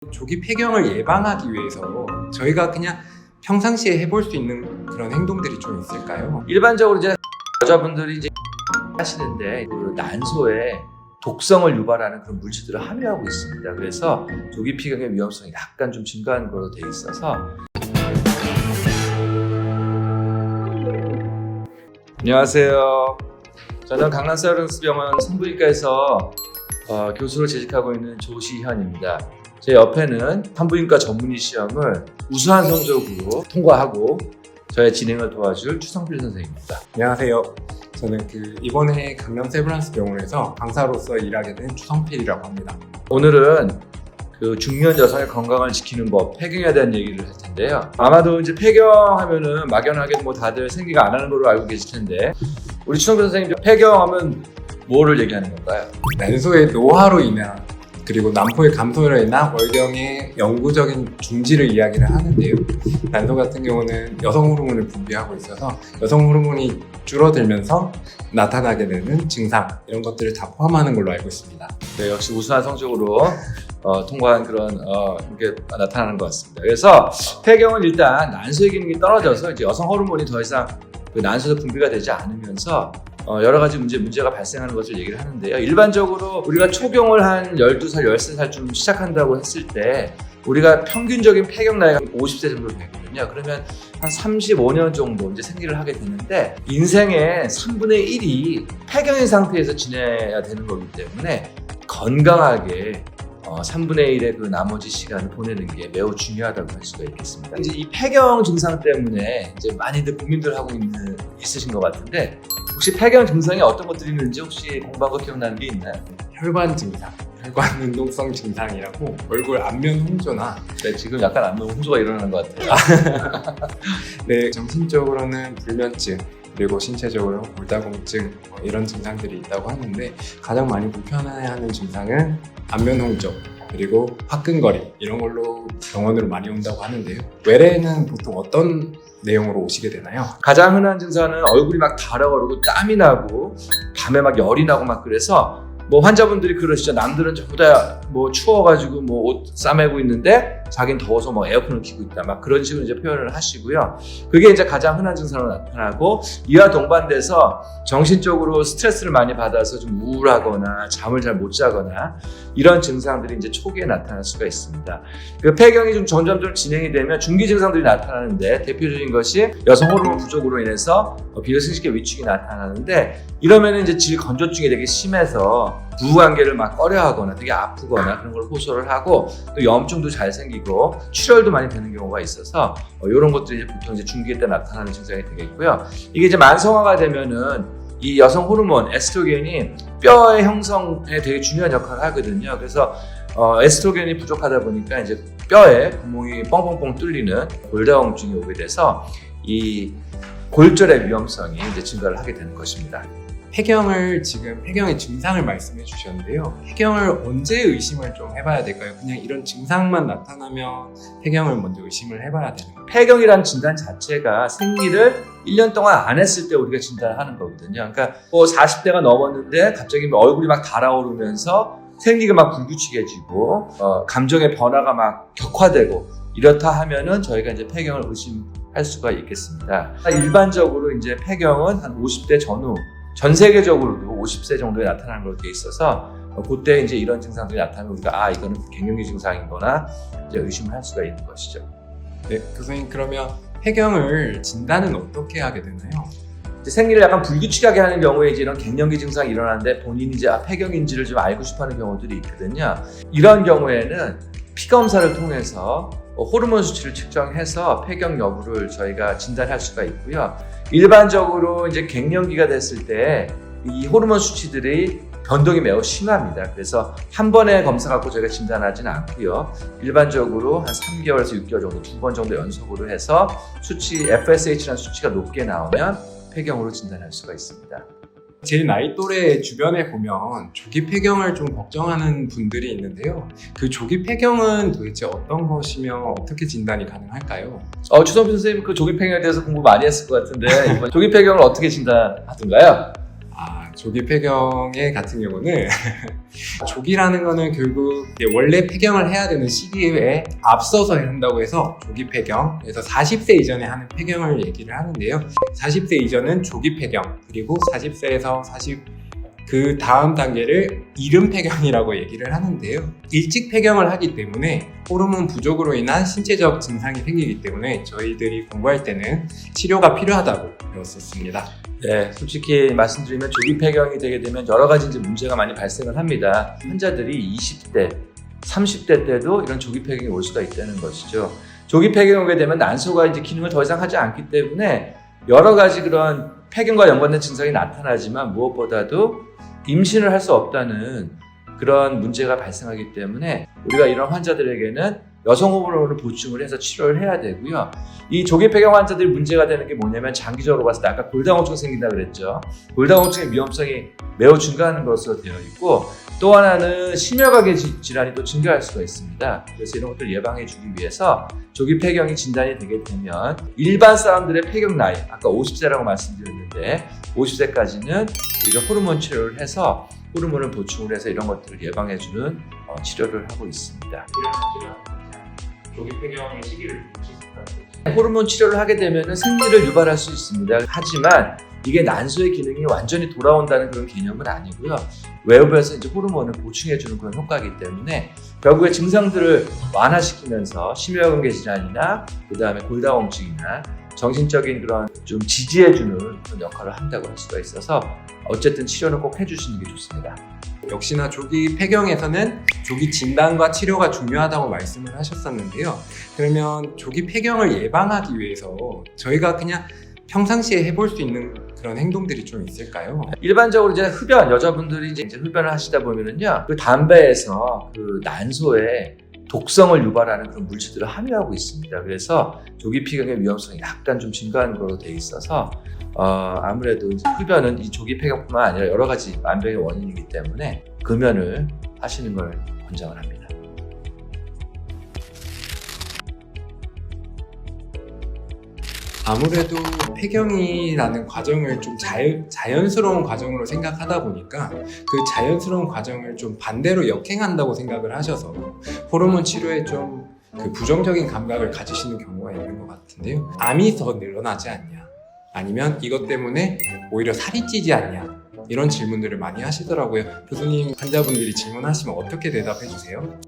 조기 폐경을 예방하기 위해서 저희가 그냥 평상시에 해볼 수 있는 그런 행동들이 좀 있을까요? 일반적으로 이제 여자분들이 이제 하시는데 그 난소에 독성을 유발하는 그런 물질들을 함유하고 있습니다. 그래서 조기 폐경의 위험성이 약간 좀 증가한 거로 돼 있어서. 안녕하세요. 저는 강남 세브란스병원 산부인과에서 교수로 재직하고 있는 조시현입니다. 제 옆에는 산부인과 전문의 시험을 우수한 성적으로 통과하고 저의 진행을 도와줄 추성필 선생님입니다. 안녕하세요. 저는 이번에 강남 세브란스 병원에서 강사로서 일하게 된 추성필이라고 합니다. 오늘은 그 중년 여성의 건강을 지키는 법, 폐경에 대한 얘기를 할 텐데요. 아마도 이제 폐경하면은 막연하게 뭐 다들 생리가 안 하는 걸로 알고 계실 텐데, 우리 추성필 선생님 폐경하면 뭐를 얘기하는 건가요? 난소의 노화로 인한 그리고 난포의 감소로 인한 월경의 영구적인 중지를 이야기를 하는데요. 난소 같은 경우는 여성 호르몬을 분비하고 있어서 여성 호르몬이 줄어들면서 나타나게 되는 증상, 이런 것들을 다 포함하는 걸로 알고 있습니다. 네, 역시 우수한 성적으로 통과한 그런 게 나타나는 것 같습니다. 그래서 폐경은 일단 난소의 기능이 떨어져서 이제 여성 호르몬이 더 이상 그 난소에서 분비가 되지 않으면서 여러 가지 문제가 발생하는 것을 얘기를 하는데요. 일반적으로 우리가 초경을 한 12살, 13살쯤 시작한다고 했을 때 우리가 평균적인 폐경 나이가 50세 정도 되거든요. 그러면 한 35년 정도 이제 생리를 하게 되는데, 인생의 3분의 1이 폐경인 상태에서 지내야 되는 거기 때문에 건강하게 3분의 1의 그 나머지 시간을 보내는 게 매우 중요하다고 할 수가 있겠습니다. 이제 이 폐경 증상 때문에 이제 많이들 고민들 하고 있으신 것 같은데, 혹시 폐경 증상이 어떤 것들이 있는지 혹시 공부한 거 기억나는 게 있나요? 혈관 증상, 혈관 운동성 증상이라고 얼굴 안면 홍조나 네, 지금 약간 안면 홍조가 일어나는 것 같아요. 네, 정신적으로는 불면증, 그리고 신체적으로 골다공증, 이런 증상들이 있다고 하는데, 가장 많이 불편해하는 증상은 안면 홍조, 그리고 화끈거림, 이런 걸로 병원으로 많이 온다고 하는데요. 외래에는 보통 어떤 내용으로 오시게 되나요? 가장 흔한 증상은 얼굴이 막 달아오르고 땀이 나고 밤에 막 열이 나고 막, 그래서 뭐 환자분들이 그러시죠. 남들은 전부 다 뭐 추워가지고 뭐 옷 싸매고 있는데 자기는 더워서 뭐 에어컨을 켜고 있다, 막 그런 식으로 이제 표현을 하시고요. 그게 이제 가장 흔한 증상으로 나타나고, 이와 동반돼서 정신적으로 스트레스를 많이 받아서 좀 우울하거나 잠을 잘 못 자거나 이런 증상들이 이제 초기에 나타날 수가 있습니다. 그 폐경이 좀 점점 진행이 되면 중기 증상들이 나타나는데, 대표적인 것이 여성 호르몬 부족으로 인해서 비뇨생식계 위축이 나타나는데, 이러면 이제 질 건조증이 되게 심해서 부부관계를 막 꺼려하거나 되게 아프거나 그런 걸 호소를 하고, 또 염증도 잘 생기고 출혈도 많이 되는 경우가 있어서 이런 것들이 보통 이제 중기 때 나타나는 증상이 되겠고요. 이게 이제 만성화가 되면은 이 여성 호르몬 에스트로겐이 뼈의 형성에 되게 중요한 역할을 하거든요. 그래서 에스트로겐이 부족하다 보니까 이제 뼈에 구멍이 뻥뻥뻥 뚫리는 골다공증이 오게 돼서 이 골절의 위험성이 이제 증가를 하게 되는 것입니다. 폐경의 증상을 말씀해 주셨는데요. 폐경을 언제 의심을 좀 해봐야 될까요? 그냥 이런 증상만 나타나면 폐경을 먼저 의심을 해봐야 되는 거예요? 폐경이라는 진단 자체가 생리를 1년 동안 안 했을 때 우리가 진단을 하는 거거든요. 그러니까 뭐 40대가 넘었는데 갑자기 얼굴이 막 달아오르면서 생리가 막 불규칙해지고 감정의 변화가 막 격화되고 이렇다 하면은 저희가 이제 폐경을 의심할 수가 있겠습니다. 일반적으로 이제 폐경은 한 50대 전후, 전 세계적으로도 50세 정도에 나타나는 걸로 돼 있어서 그때 이제 이런 증상들이 나타나면 우리가 이거는 갱년기 증상이거나 이제 의심을 할 수가 있는 것이죠. 네, 교수님, 그러면 폐경을 진단은 어떻게 하게 되나요? 이제 생리를 약간 불규칙하게 하는 경우에 이제 이런 갱년기 증상이 일어나는데 본인이 이제 폐경인지를 좀 알고 싶어하는 경우들이 있거든요. 이런 경우에는 피 검사를 통해서 호르몬 수치를 측정해서 폐경 여부를 저희가 진단할 수가 있고요. 일반적으로 이제 갱년기가 됐을 때 이 호르몬 수치들이 변동이 매우 심합니다. 그래서 한 번의 검사 갖고 저희가 진단하지는 않고요. 일반적으로 한 3개월에서 6개월 정도, 2번 정도 연속으로 해서 FSH라는 수치가 높게 나오면 폐경으로 진단할 수가 있습니다. 제 나이 또래 주변에 보면 조기 폐경을 좀 걱정하는 분들이 있는데요. 그 조기 폐경은 도대체 어떤 것이며 어떻게 진단이 가능할까요? 추성필 선생님 그 조기 폐경에 대해서 공부 많이 했을 것 같은데 이번 조기 폐경을 어떻게 진단하던가요? 조기 폐경의 같은 경우는 조기라는 거는 결국 원래 폐경을 해야 되는 시기에 앞서서 한다고 해서 조기 폐경, 그래서 40세 이전에 하는 폐경을 얘기를 하는데요. 40세 이전은 조기 폐경, 그리고 40세에서 그 다음 단계를 이른 폐경이라고 얘기를 하는데요. 일찍 폐경을 하기 때문에 호르몬 부족으로 인한 신체적 증상이 생기기 때문에 저희들이 공부할 때는 치료가 필요하다고 배웠었습니다. 네, 솔직히 말씀드리면 조기 폐경이 되게 되면 여러 가지 이제 문제가 많이 발생을 합니다. 환자들이 20대, 30대 때도 이런 조기 폐경이 올 수가 있다는 것이죠. 조기 폐경이 오게 되면 난소가 이제 기능을 더 이상 하지 않기 때문에 여러 가지 그런 폐경과 연관된 증상이 나타나지만 무엇보다도 임신을 할 수 없다는 그런 문제가 발생하기 때문에 우리가 이런 환자들에게는 여성 호르몬을 보충을 해서 치료를 해야 되고요. 이 조기 폐경 환자들이 문제가 되는 게 뭐냐면 장기적으로 봤을 때 아까 골다공증 생긴다 그랬죠. 골다공증의 위험성이 매우 증가하는 것으로 되어 있고 또 하나는 심혈관계 질환이 또 증가할 수가 있습니다. 그래서 이런 것들을 예방해 주기 위해서 조기 폐경이 진단이 되게 되면 일반 사람들의 폐경 나이 아까 50세라고 말씀드렸는데 50세까지는 우리가 호르몬 치료를 해서 호르몬을 보충을 해서 이런 것들을 예방해 주는 치료를 하고 있습니다. 조기 폐경의 시기를 호르몬 치료를 하게 되면 생리를 유발할 수 있습니다. 하지만 이게 난소의 기능이 완전히 돌아온다는 그런 개념은 아니고요. 외부에서 이제 호르몬을 보충해주는 그런 효과이기 때문에 결국에 증상들을 완화시키면서 심혈관계 질환이나 그 다음에 골다공증이나 정신적인 그런 좀 지지해주는 그런 역할을 한다고 할 수가 있어서 어쨌든 치료는 꼭 해주시는 게 좋습니다. 역시나 조기 폐경에서는 조기 진단과 치료가 중요하다고 말씀을 하셨었는데요. 그러면 조기 폐경을 예방하기 위해서 저희가 그냥 평상시에 해볼 수 있는 그런 행동들이 좀 있을까요? 일반적으로 이제 흡연, 여자분들이 이제 흡연을 하시다 보면은요, 그 담배에서 그 난소에 독성을 유발하는 그런 물질들을 함유하고 있습니다. 그래서 조기 폐경의 위험성이 약간 좀 증가하는 걸로 돼 있어서 아무래도 이제 흡연은 이 조기 폐경뿐만 아니라 여러 가지 만병의 원인이기 때문에 금연을 하시는 걸 권장을 합니다. 아무래도 폐경이라는 과정을 좀 자연스러운 과정으로 생각하다 보니까 그 자연스러운 과정을 좀 반대로 역행한다고 생각을 하셔서 호르몬 치료에 좀 그 부정적인 감각을 가지시는 경우가 있는 것 같은데요. 암이 더 늘어나지 않냐? 아니면 이것 때문에 오히려 살이 찌지 않냐? 이런 질문들을 많이 하시더라고요. 교수님, 환자분들이 질문하시면 어떻게 대답해 주세요?